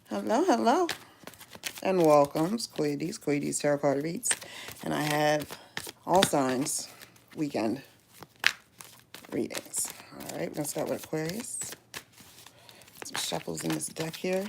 Hello, hello, and welcome. It's CoyaDsTarot card reads, and I have all signs weekend readings. All right, we're gonna start with Aquarius. Some shuffles in this deck here.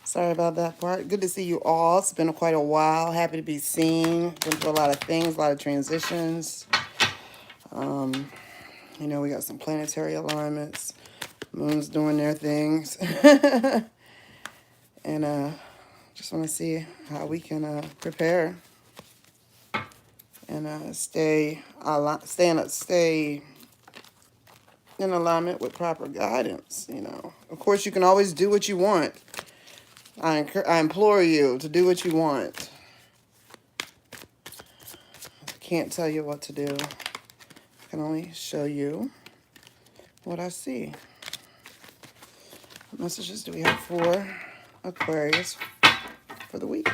Sorry about that part. Good to see you all. It's been quite a while. Happy to be seen. Been through a lot of things, a lot of transitions. You know, we got some planetary alignments. Moon's doing their things. And just want to see how we can prepare and stay in alignment with proper guidance. You know, of course, you can always do what you want. I implore you to do what you want. I can't tell you what to do. I can only show you what I see. What messages do we have for Aquarius for the week?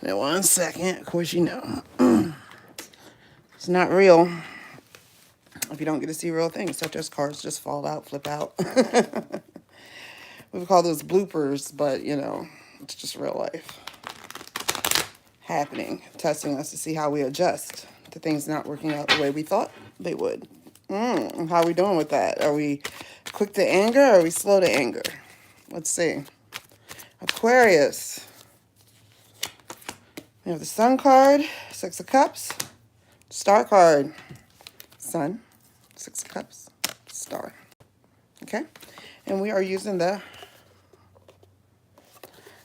Now, 1 second. Of course, you know. It's not real if you don't get to see real things, such as cards just fall out, flip out. We would call those bloopers, but, you know, it's just real life happening, testing us to see how we adjust to things not working out the way we thought they would. How are we doing with that? Are we quick to anger or are we slow to anger? Let's see. Aquarius. We have the Sun card, 6 of Cups. Star card, Sun, 6 of Cups, Star. Okay? And we are using the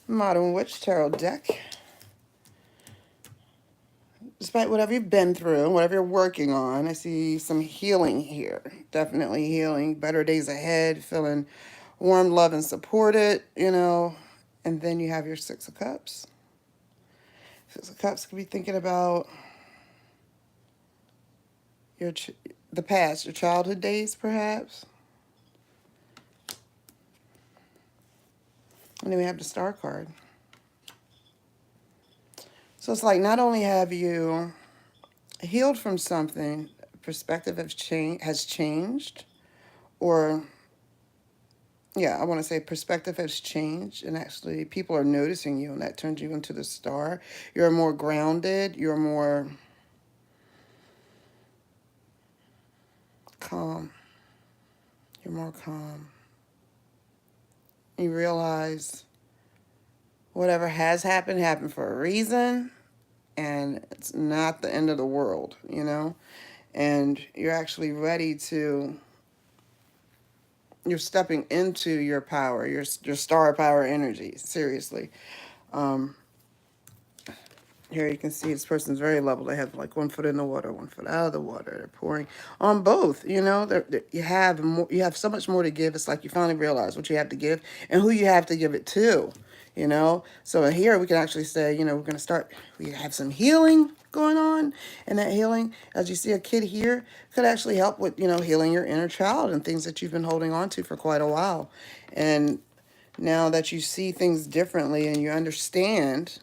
Modern Witch Tarot deck. Despite whatever you've been through, whatever you're working on, I see some healing here. Definitely healing. Better days ahead. Feeling warm, loved, and supported, you know. And then you have your 6 of Cups. 6 of Cups could be thinking about the past, your childhood days, perhaps. And then we have the Star card. So it's like not only have you healed from something, perspective has changed, or, yeah, I want to say perspective has changed, and actually people are noticing you, and that turns you into the Star. You're more grounded. You're more calm. You're more calm. You realize whatever has happened for a reason, and it's not the end of the world, you know? And you're actually ready to, you're stepping into your power, your star power energy, seriously. Here you can see this person's very level. They have like 1 foot in the water, 1 foot out of the water. They're pouring on both, you know. You have so much more to give. It's like you finally realize what you have to give and who you have to give it to, you know. So here we can actually say, you know, we're going to start, we have some healing going on. And that healing, as you see a kid here, could actually help with, you know, healing your inner child and things that you've been holding on to for quite a while. And now that you see things differently and you understand,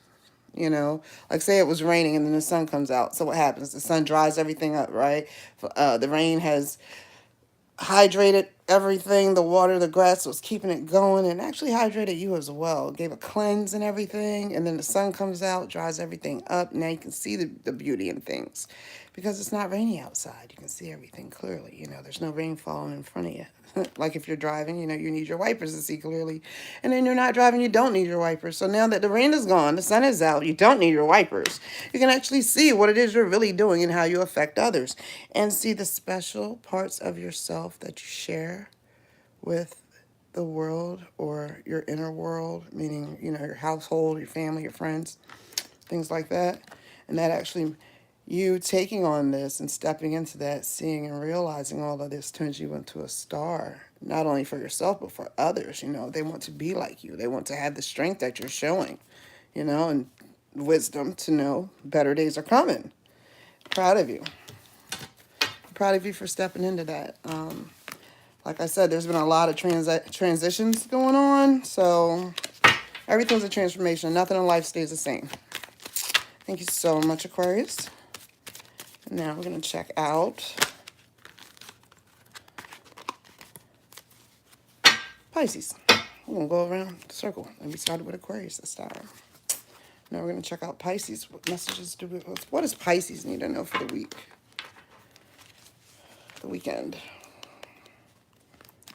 you know, like say it was raining and then the sun comes out. So what happens? The sun dries everything up, right? The rain has hydrated everything. The water, the grass was keeping it going and actually hydrated you as well. Gave a cleanse and everything. And then the sun comes out, dries everything up. Now you can see the beauty in things because it's not rainy outside. You can see everything clearly. You know, there's no rain falling in front of you. Like if you're driving, you know, you need your wipers to see clearly. And then you're not driving, you don't need your wipers. So now that the rain is gone, the sun is out, you don't need your wipers. You can actually see what it is you're really doing and how you affect others. And see the special parts of yourself that you share with the world or your inner world, meaning, you know, your household, your family, your friends, things like that. And that actually, you taking on this and stepping into that, seeing and realizing all of this turns you into a star, not only for yourself, but for others. You know, they want to be like you. They want to have the strength that you're showing, you know, and wisdom to know better days are coming. Proud of you. Proud of you for stepping into that. Like I said, there's been a lot of transitions going on. So everything's a transformation. Nothing in life stays the same. Thank you so much, Aquarius. Now we're going to check out Pisces. We're going to go around the circle. And we started with Aquarius this time. Now we're going to check out Pisces. What messages do we... What does Pisces need to know for the week? The weekend.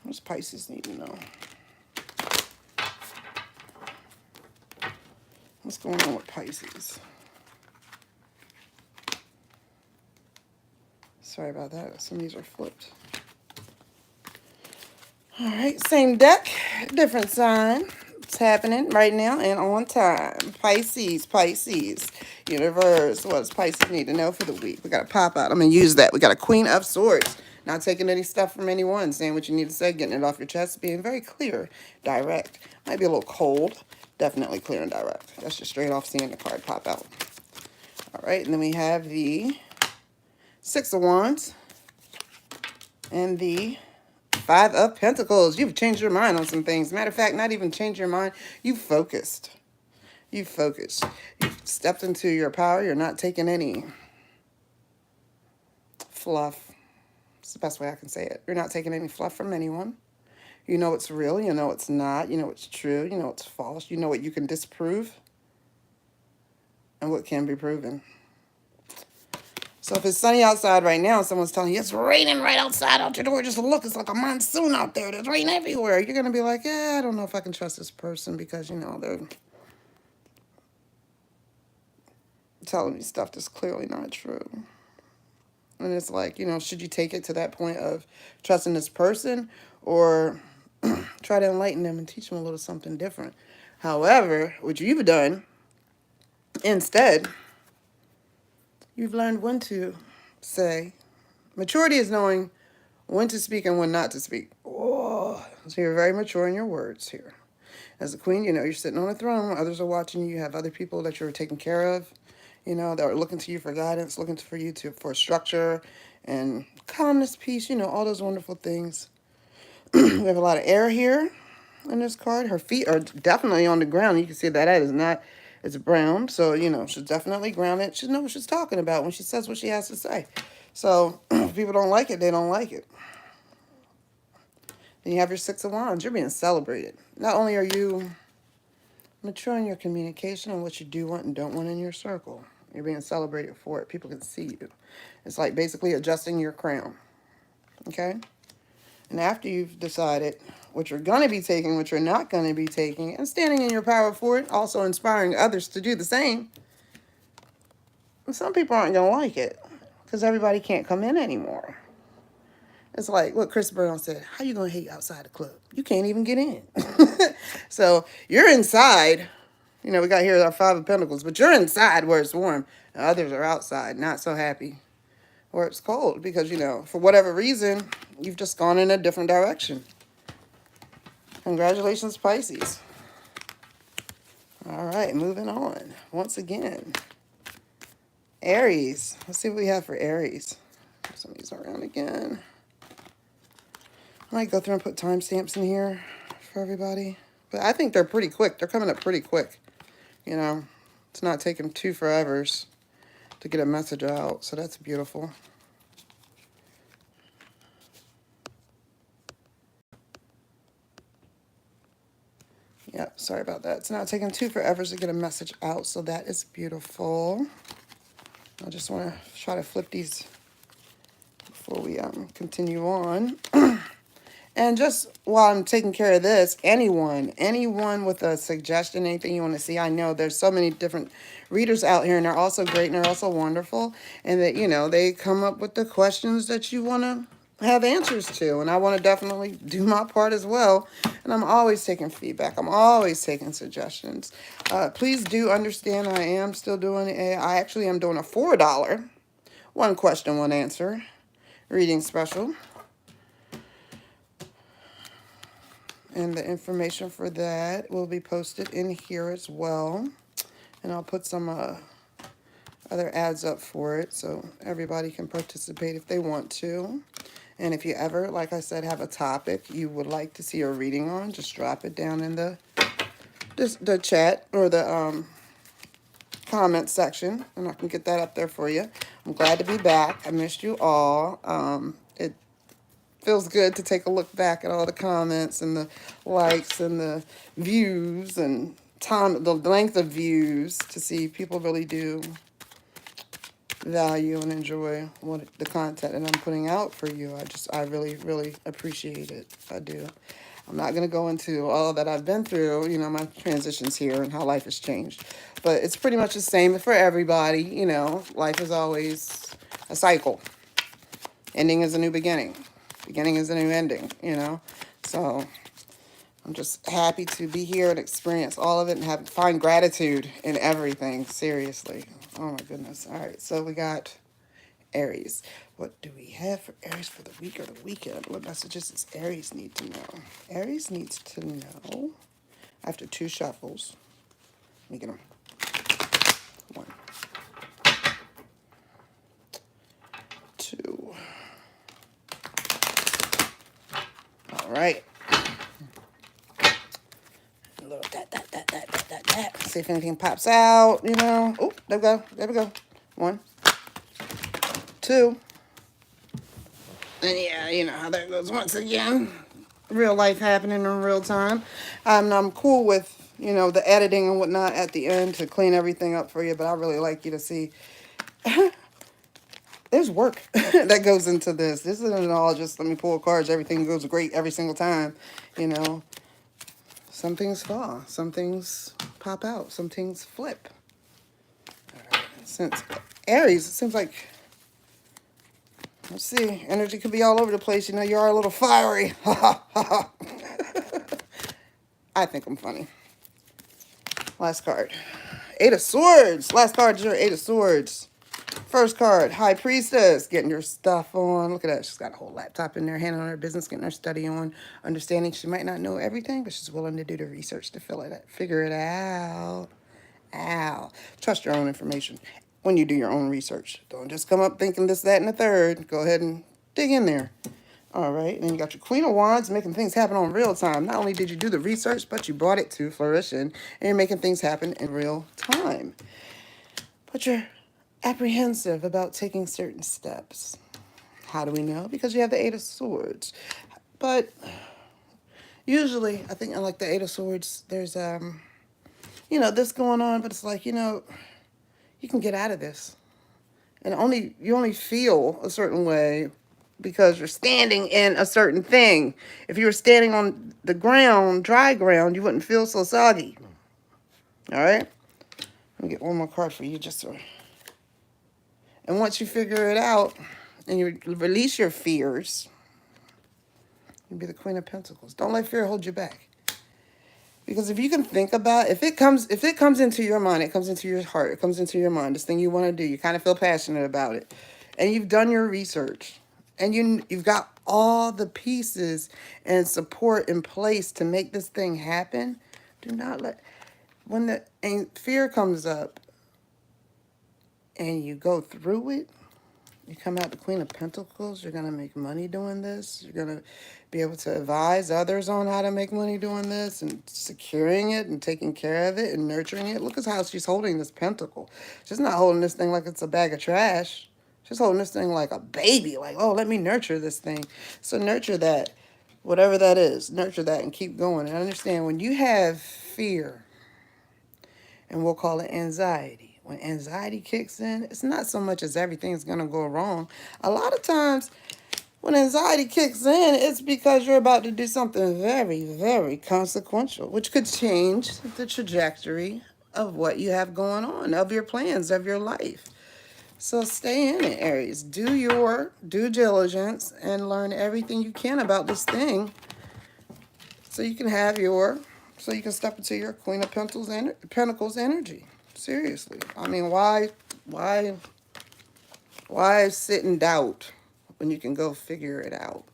What does Pisces need to know? What's going on with Pisces? Sorry about that. Some of these are flipped. All right, same deck, different sign. It's happening right now and on time. Pisces, Pisces, universe. What does Pisces need to know for the week? We got a pop out. I'm going to use that. We got a Queen of Swords. Not taking any stuff from anyone, saying what you need to say, getting it off your chest, being very clear, direct. Might be a little cold. Definitely clear and direct. That's just straight off seeing the card pop out. All right, and then we have the Six of Wands and the Five of Pentacles. You've changed your mind on some things. Matter of fact, not even changed your mind. You focused. You focused. You've stepped into your power. You're not taking any fluff. It's the best way I can say it. You're not taking any fluff from anyone. You know it's real. You know it's not. You know it's true. You know it's false. You know what you can disprove and what can be proven. So if it's sunny outside right now, someone's telling you it's raining right outside out your door, just look, it's like a monsoon out there. There's rain everywhere. You're going to be like, yeah, I don't know if I can trust this person because, you know, they're telling me stuff that's clearly not true. And it's like, you know, should you take it to that point of trusting this person or try to enlighten them and teach them a little something different? However, what you've done instead, you've learned when to say. Maturity is knowing when to speak and when not to speak. Oh, so you're very mature in your words here. As a queen, you know, you're sitting on a throne. Others are watching you. You have other people that you're taking care of, you know, that are looking to you for guidance, looking for you for structure and calmness, peace, you know, all those wonderful things. We have a lot of air here in this card. Her feet are definitely on the ground. You can see that is not, it's brown. So, you know, she's definitely grounded. She knows what she's talking about when she says what she has to say. So if people don't like it, they don't like it. Then you have your Six of Wands. You're being celebrated. Not only are you mature in your communication and what you do want and don't want in your circle, you're being celebrated for it. People can see you. It's like basically adjusting your crown. Okay? And after you've decided what you're going to be taking, what you're not going to be taking, and standing in your power for it, also inspiring others to do the same, and some people aren't going to like it because everybody can't come in anymore. It's like what Chris Brown said, how you going to hate outside the club? You can't even get in. So you're inside. You know, we got here our Five of Pentacles, but you're inside where it's warm. And others are outside, not so happy where it's cold because, you know, for whatever reason, you've just gone in a different direction. Congratulations, Pisces. All right, moving on. Once again, Aries. Let's see what we have for Aries. Some of these around again. I might go through and put timestamps in here for everybody. But I think they're pretty quick. They're coming up pretty quick. You know, it's not taking 2 forevers to get a message out. So that's beautiful. Yep, sorry about that. It's not taking 2 forevers to get a message out. So that is beautiful. I just want to try to flip these before we continue on. And just while I'm taking care of this, anyone with a suggestion, anything you want to see, I know there's so many different readers out here, and they're also great, and they're also wonderful, and that, you know, they come up with the questions that you want to have answers to, and I want to definitely do my part as well, and I'm always taking feedback. I'm always taking suggestions. Please do understand I am still doing I actually am doing a $4, 1 question, 1 answer reading special. And the information for that will be posted in here as well. And I'll put some other ads up for it so everybody can participate if they want to. And if you ever, like I said, have a topic you would like to see a reading on, just drop it down in the chat or the comment section, and I can get that up there for you. I'm glad to be back. I missed you all. It feels good to take a look back at all the comments and the likes and the views and time, the length of views, to see people really do value and enjoy what the content that I'm putting out for you. I really, really appreciate it. I do. I'm not going to go into all that I've been through, you know, my transitions here and how life has changed. But it's pretty much the same for everybody. You know, life is always a cycle. Ending is a new beginning. Beginning is a new ending, you know. So I'm just happy to be here and experience all of it and find gratitude in everything. Seriously. Oh my goodness. All right. So we got Aries. What do we have for Aries for the week or the weekend? What messages does Aries need to know? Aries needs to know, after 2 shuffles, let me get them. 1, 2. All right. A little that. See if anything pops out, you know. Oh, there we go. There we go. 1, 2. And yeah, you know how that goes once again. Real life happening in real time. I'm cool with, you know, the editing and whatnot at the end to clean everything up for you, but I really like you to see there's work that goes into this. This isn't all just let me pull cards, everything goes great every single time. You know, some things fall, some things pop out, some things flip. Since Aries, it seems like, let's see, energy could be all over the place. You know, you are a little fiery. I think I'm funny. Last card. 8 of Swords. Last card is your 8 of Swords. First card, High Priestess. Getting your stuff on. Look at that. She's got a whole laptop in there, handling her business, getting her study on, understanding she might not know everything, but she's willing to do the research to figure it out. Ow. Trust your own information when you do your own research. Don't just come up thinking this, that, and the third. Go ahead and dig in there. All right, and then you got your Queen of Wands, making things happen on real time. Not only did you do the research, but you brought it to fruition, and you're making things happen in real time. But you're apprehensive about taking certain steps. How do we know? Because you have the 8 of Swords. But usually, I think I like the 8 of Swords, there's, you know, this going on, but it's like, you know, you can get out of this. And you only feel a certain way because you're standing in a certain thing. If you were standing on the ground, dry ground, you wouldn't feel so soggy. All right? Let me get one more card for you just so. And once you figure it out and you release your fears, you'll be the Queen of Pentacles. Don't let fear hold you back. Because if you can think about, if it comes into your mind, it comes into your heart, it comes into your mind, this thing you want to do, you kind of feel passionate about it, and you've done your research, and you've got all the pieces and support in place to make this thing happen, do not let, when the fear comes up and you go through it, you come out the Queen of Pentacles, you're going to make money doing this. You're going to be able to advise others on how to make money doing this and securing it and taking care of it and nurturing it. Look at how she's holding this pentacle. She's not holding this thing like it's a bag of trash. She's holding this thing like a baby, like, oh, let me nurture this thing. So nurture that, whatever that is, nurture that and keep going. And understand when you have fear, and we'll call it anxiety. When anxiety kicks in, it's not so much as everything's going to go wrong. A lot of times when anxiety kicks in, it's because you're about to do something very, very consequential, which could change the trajectory of what you have going on, of your plans, of your life. So stay in it, Aries. Do your due diligence and learn everything you can about this thing so you can have so you can step into your Queen of Pentacles energy. Seriously. I mean, why sit in doubt when you can go figure it out?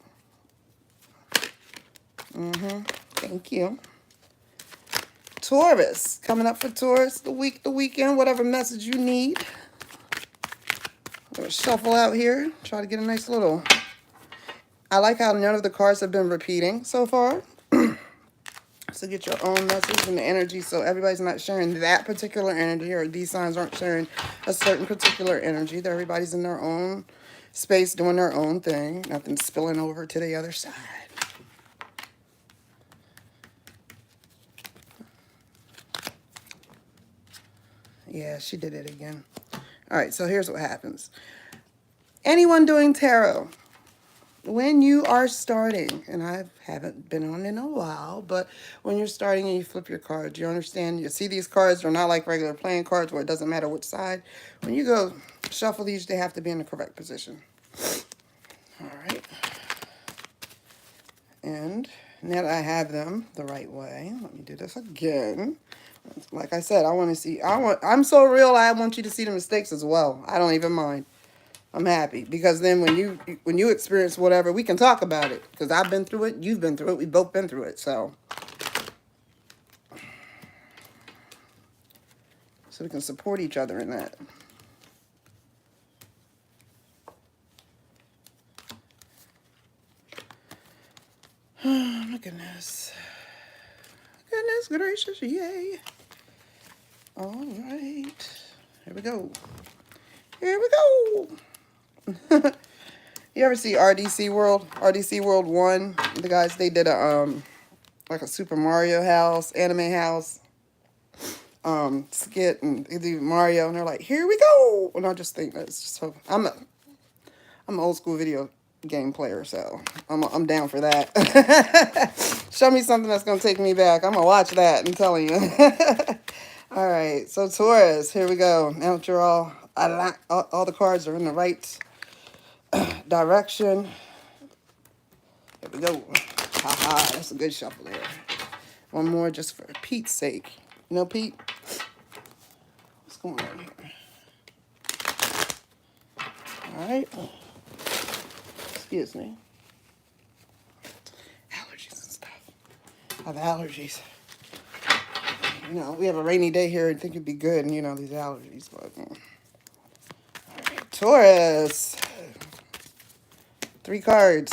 Thank you. Taurus. Coming up for Taurus, the weekend, whatever message you need. I'm going to shuffle out here. Try to get a nice little... I like how none of the cards have been repeating so far. So get your own message and the energy, so everybody's not sharing that particular energy, or these signs aren't sharing a certain particular energy. That everybody's in their own space doing their own thing. Nothing spilling over to the other side. Yeah, she did it again. All right, so here's what happens. Anyone doing tarot, when you are starting, and I haven't been on in a while, but when you're starting and you flip your cards, you understand, you see these cards are not like regular playing cards where it doesn't matter which side. When you go shuffle these, they have to be in the correct position. All right. And now that I have them the right way, let me do this again. Like I said, I want to see, I'm so real, I want you to see the mistakes as well. I don't even mind. I'm happy because then when you experience whatever, we can talk about it, because I've been through it, you've been through it, we've both been through it, so we can support each other in that. Oh my goodness. Goodness gracious, yay. All right. Here we go. Here we go. You ever see RDC World? RDC World 1? The guys, they did a like a Super Mario house, anime house, skit, and they do Mario, and they're like, here we go. And I just think that's just so, I'm an old school video game player, so I'm down for that. Show me something that's gonna take me back. I'm gonna watch that, I'm telling you. All right, so Taurus, here we go. Now that you're all the cards are in the right direction. Here we go. Haha, that's a good shuffle there. One more just for Pete's sake. You know, Pete? What's going on here? All right. Excuse me. Allergies and stuff. I have allergies. You know, we have a rainy day here and think it'd be good, and you know, these allergies, but all right, Taurus. 3 cards.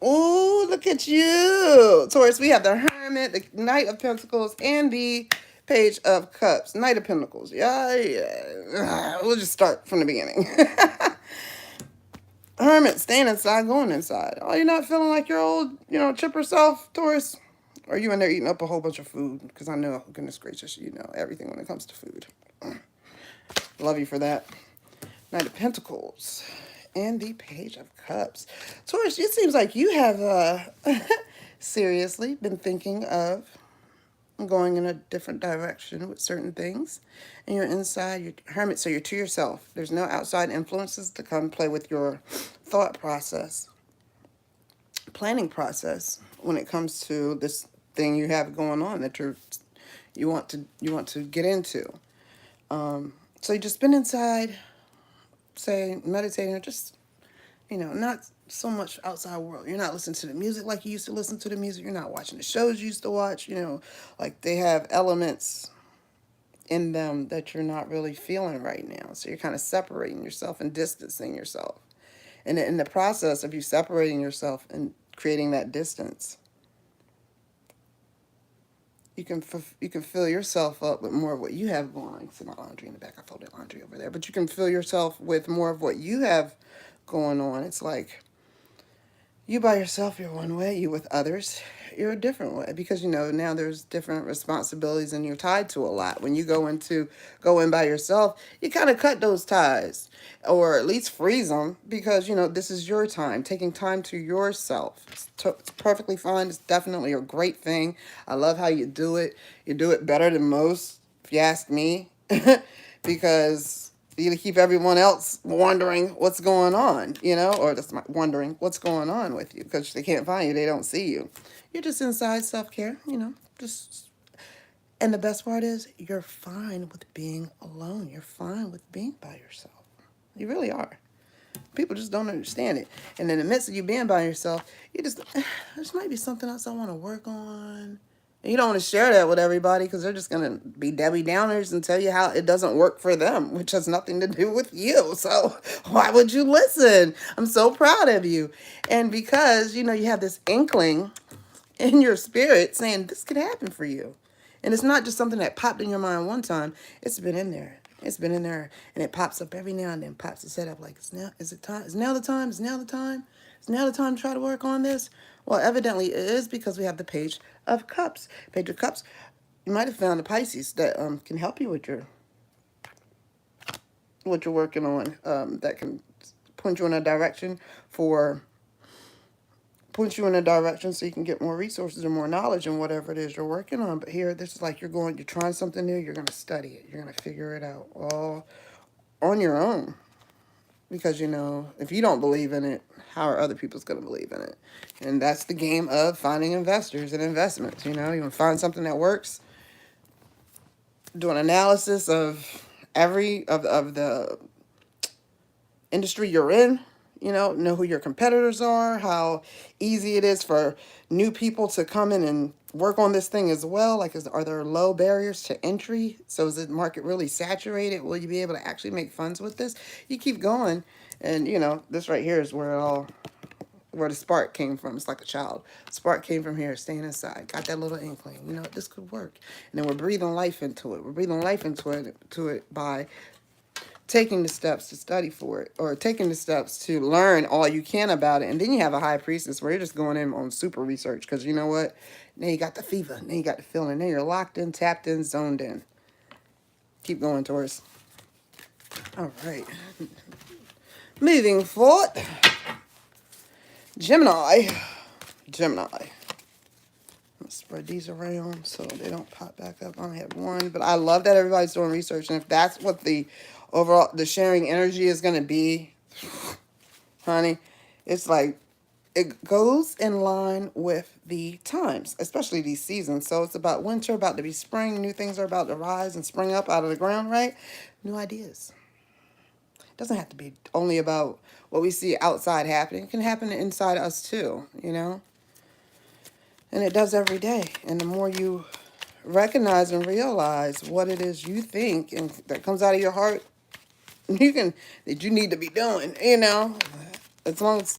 Oh, look at you. Taurus, we have the Hermit, the Knight of Pentacles, and the Page of Cups. Knight of Pentacles. Yeah. We'll just start from the beginning. Hermit, staying inside, going inside. Oh, you're not feeling like your old, chipper self, Taurus? Or are you in there eating up a whole bunch of food? Because I know, goodness gracious, you know everything when it comes to food. Love you for that. Knight of Pentacles and the Page of Cups. Taurus, it seems like you have seriously been thinking of going in a different direction with certain things. And you're inside, you're hermit, so you're to yourself. There's no outside influences to come play with your thought process, planning process when it comes to this thing you have going on that you want to get into. So you just been inside, say, meditating, or just, not so much outside world. You're not listening to the music like you used to listen to the music. You're not watching the shows you used to watch. Like they have elements in them that you're not really feeling right now. So you're kind of separating yourself and distancing yourself. And in the process of you separating yourself and creating that distance, you can fill yourself up with more of what you have going on. See my laundry in the back. I folded laundry over there. But you can fill yourself with more of what you have going on. It's like you by yourself, you're one way. You with others, you're a different way. Because, now there's different responsibilities and you're tied to a lot. When you go in by yourself, you kind of cut those ties. Or at least freeze them. Because, this is your time. Taking time to yourself. It's perfectly fine. It's definitely a great thing. I love how you do it. You do it better than most, if you ask me. Because you keep everyone else wondering what's going on, or just wondering what's going on with you because they can't find you. They don't see you. You're just inside self-care, and the best part is you're fine with being alone. You're fine with being by yourself. You really are. People just don't understand it. And in the midst of you being by yourself, you just, this might be something else I want to work on. And you don't want to share that with everybody because they're just going to be Debbie Downers and tell you how it doesn't work for them, which has nothing to do with you. So why would you listen? I'm so proud of you. And because, you have this inkling in your spirit saying this could happen for you. And it's not just something that popped in your mind one time. It's been in there. It's been in there. And it pops up every now and then. Pops its head up like, is it time? Is now the time? Is now the time? Is now the time to try to work on this? Well, evidently it is, because we have the Page of Cups. Page of Cups, you might have found a Pisces that can help you with what you're working on, that can point you in a direction so you can get more resources and more knowledge in whatever it is you're working on. But here, this is like you're trying something new, you're going to study it, you're going to figure it out all on your own. Because, you know, if you don't believe in it, how are other people's going to believe in it? And that's the game of finding investors and investments. You know, you want to find something that works, do an analysis of of the industry you're in, you know who your competitors are, how easy it is for new people to come in and work on this thing as well. Like, are there low barriers to entry? So is the market really saturated? Will you be able to actually make funds with this? You keep going, and you know, this right here is where the spark came from. It's like a child. Spark came from here, staying inside. Got that little inkling. You know, this could work. And then we're breathing life into it. We're breathing life into it by taking the steps to study for it, or taking the steps to learn all you can about it. And then you have a high priestess where you're just going in on super research, because you know what? Now you got the fever. Now you got the feeling. Now you're locked in, tapped in, zoned in. Keep going, Taurus. All right. Moving forward. Gemini. Let's spread these around so they don't pop back up. I only have one, but I love that everybody's doing research. And if that's what the sharing energy is going to be, honey, it's like it goes in line with the times, especially these seasons. So it's about winter, about to be spring. New things are about to rise and spring up out of the ground, right? New ideas. It doesn't have to be only about what we see outside happening. It can happen inside us too, you know? And it does every day. And the more you recognize and realize what it is you think and that comes out of your heart, that you need to be doing, you know, as long as